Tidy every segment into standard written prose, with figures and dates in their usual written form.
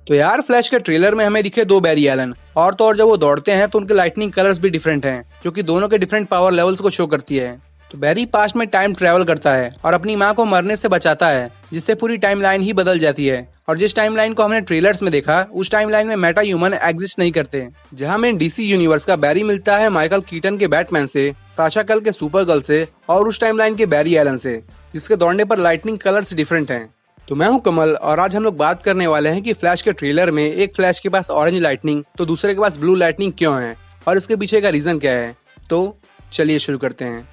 तो यार फ्लैश के ट्रेलर में हमें दिखे दो बैरी एलन, और तो और जब वो दौड़ते हैं तो उनके लाइटनिंग कलर्स भी डिफरेंट हैं, जो कि दोनों के डिफरेंट पावर लेवल्स को शो करती है। तो बैरी पास्ट में टाइम ट्रैवल करता है और अपनी माँ को मरने से बचाता है, जिससे पूरी टाइमलाइन ही बदल जाती है। और जिस टाइमलाइन को हमने ट्रेलर्स में देखा, उस टाइमलाइन में मेटा ह्यूमन एग्जिस्ट नहीं करते। जहाँ में डीसी यूनिवर्स का बैरी मिलता है माइकल कीटन के बैटमैन से, साशा कल के सुपरगर्ल से, और उस टाइमलाइन के बैरी एलन से, जिसके दौड़ने पर लाइटनिंग कलर्स डिफरेंट हैं। तो मैं हूं कमल, और आज हम लोग बात करने वाले हैं कि फ्लैश के ट्रेलर में एक फ्लैश के पास ऑरेंज लाइटनिंग तो दूसरे के पास ब्लू लाइटनिंग क्यों है, और इसके पीछे का रीजन क्या है। तो चलिए शुरू करते हैं।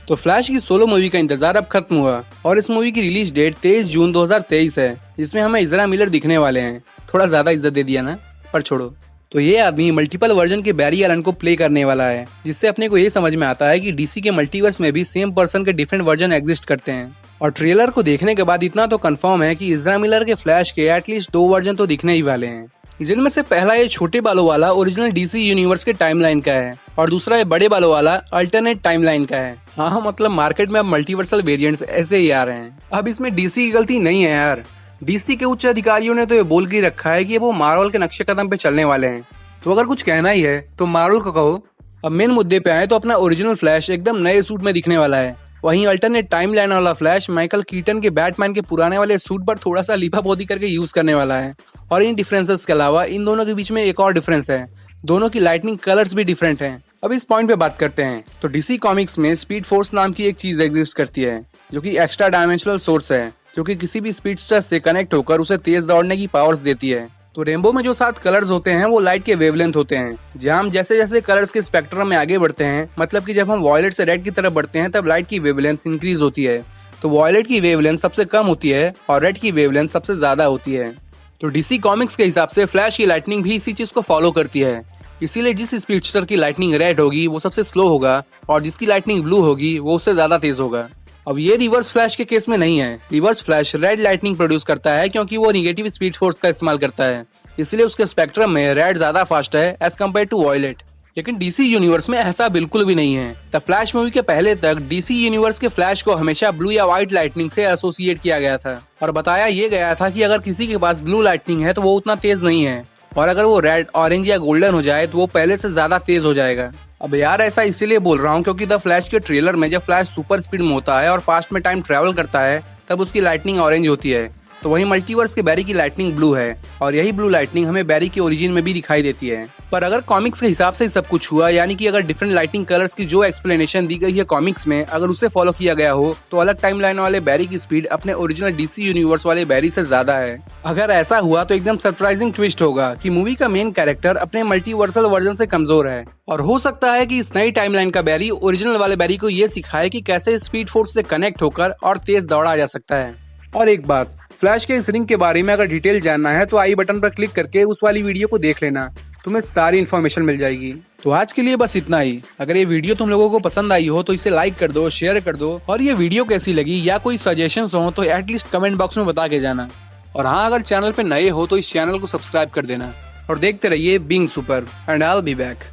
तो फ्लैश की सोलो मूवी का इंतजार अब खत्म हुआ, और इस मूवी की रिलीज डेट 23 जून 2023 है, जिसमें हमें इज़रा मिलर दिखने वाले हैं। थोड़ा ज्यादा इज्जत दे दिया ना, पर छोड़ो। तो ये आदमी मल्टीपल वर्जन के बैरी एलन को प्ले करने वाला है, जिससे अपने को ये समझ में आता है कि डीसी के मल्टीवर्स में भी सेम पर्सन के डिफरेंट वर्जन एग्जिस्ट करते हैं। और ट्रेलर को देखने के बाद इतना तो कंफर्म है कि इज़रा मिलर के फ्लैश के एटलीस्ट 2 वर्जन तो दिखने ही वाले हैं, जिनमें से पहला ये छोटे बालों वाला ओरिजिनल डीसी यूनिवर्स के टाइमलाइन का है, और दूसरा ये बड़े बालों वाला अल्टरनेट टाइमलाइन का है। हाँ, मतलब मार्केट में अब मल्टीवर्सल वेरिएंट्स ऐसे ही आ रहे हैं। अब इसमें डीसी की गलती नहीं है यार। डीसी के उच्च अधिकारियों ने तो ये बोल के रखा है कि वो मार्वल के नक्शे कदम पे चलने वाले हैं। तो अगर कुछ कहना ही है तो मार्वल को कहो। अब मेन मुद्दे पे आए तो अपना ओरिजिनल फ्लैश एकदम नए सूट में दिखने वाला है। वहीं अल्टरनेट टाइमलाइन वाला फ्लैश माइकल कीटन के बैटमैन के पुराने वाले सूट पर थोड़ा सा लिपा पोती करके यूज करने वाला है। और इन डिफरेंसेस के अलावा इन दोनों के बीच में एक और डिफरेंस है, दोनों की लाइटनिंग कलर्स भी डिफरेंट हैं। अब इस पॉइंट पे बात करते हैं। तो डीसी कॉमिक्स में स्पीड फोर्स नाम की एक चीज एग्जिस्ट करती है, जो कि एक्स्ट्रा डायमेंशनल सोर्स है, जो कि किसी भी स्पीडस्टर से कनेक्ट होकर उसे तेज दौड़ने की पावर्स देती है। तो रेनबो में जो 7 कलर्स होते हैं वो लाइट के वेवलेंथ होते हैं। जहाँ हम जैसे जैसे कलर्स के स्पेक्ट्रम में आगे बढ़ते हैं, मतलब कि जब हम वॉयलेट से रेड की तरफ बढ़ते हैं, तब लाइट की वेवलेंथ इंक्रीज होती है। तो वॉयलेट की वेवलेंथ सबसे कम होती है और रेड की वेवलेंथ सबसे ज्यादा होती है। तो डीसी कॉमिक्स के हिसाब से फ्लैश की लाइटनिंग भी इसी चीज को फॉलो करती है। इसीलिए जिस स्पीडस्टर की लाइटनिंग रेड होगी वो सबसे स्लो होगा, और जिसकी लाइटनिंग ब्लू होगी वो उससे ज्यादा तेज होगा। अब ये रिवर्स फ्लैश के केस में नहीं है। Reverse flash red lightning produce करता है, क्योंकि वो निगेटिव स्पीड फोर्स का इस्तेमाल करता है, इसलिए उसके स्पेक्ट्रम में रेड ज्यादा फास्ट है एज कम्पेयर टू वॉयलेट। लेकिन डीसी यूनिवर्स में ऐसा बिल्कुल भी नहीं है। द फ्लैश मूवी के पहले तक डीसी यूनिवर्स के फ्लैश को हमेशा ब्लू या व्हाइट लाइटनिंग से एसोसिएट किया गया था, और बताया ये गया था कि अगर किसी के पास ब्लू लाइटनिंग है तो वो उतना तेज नहीं है, और अगर वो रेड, ऑरेंज या गोल्डन हो जाए तो वो पहले से ज्यादा तेज हो जाएगा। अब यार ऐसा इसीलिए बोल रहा हूँ क्योंकि द फ्लैश के ट्रेलर में जब फ्लैश सुपर स्पीड में होता है और पास्ट में टाइम ट्रैवल करता है, तब उसकी लाइटनिंग ऑरेंज होती है। तो वही मल्टीवर्स के बैरी की लाइटनिंग ब्लू है, और यही ब्लू लाइटनिंग हमें बैरी के ओरिजिन में भी दिखाई देती है। पर अगर कॉमिक्स के हिसाब से सब कुछ हुआ, यानी कि अगर डिफरेंट लाइटनिंग कलर्स की जो एक्सप्लेनेशन दी गई है कॉमिक्स में, अगर उसे फॉलो किया गया हो, तो अलग टाइमलाइन वाले बैरी की स्पीड अपने ओरिजिनल डीसी यूनिवर्स वाले बैरी से ज्यादा है। अगर ऐसा हुआ तो एकदम सरप्राइजिंग ट्विस्ट होगा कि मूवी का मेन कैरेक्टर अपने मल्टीवर्सल वर्जन से कमजोर है, और हो सकता है कि इस नई टाइमलाइन का बैरी ओरिजिनल वाले बैरी को ये सिखाए कि कैसे स्पीड फोर्स से कनेक्ट होकर और तेज दौड़ा जा सकता है। और एक बात, फ्लैश के इस रिंग के बारे में अगर डिटेल जानना है तो आई बटन पर क्लिक करके उस वाली वीडियो को देख लेना, तुम्हें सारी इन्फॉर्मेशन मिल जाएगी। तो आज के लिए बस इतना ही। अगर ये वीडियो तुम लोगों को पसंद आई हो तो इसे लाइक कर दो, शेयर कर दो, और ये वीडियो कैसी लगी या कोई सजेशंस हो तो एटलीस्ट कमेंट बॉक्स में बता के जाना। और हाँ, अगर चैनल पे नए हो तो इस चैनल को सब्सक्राइब कर देना, और देखते रहिए being super, and I will be back.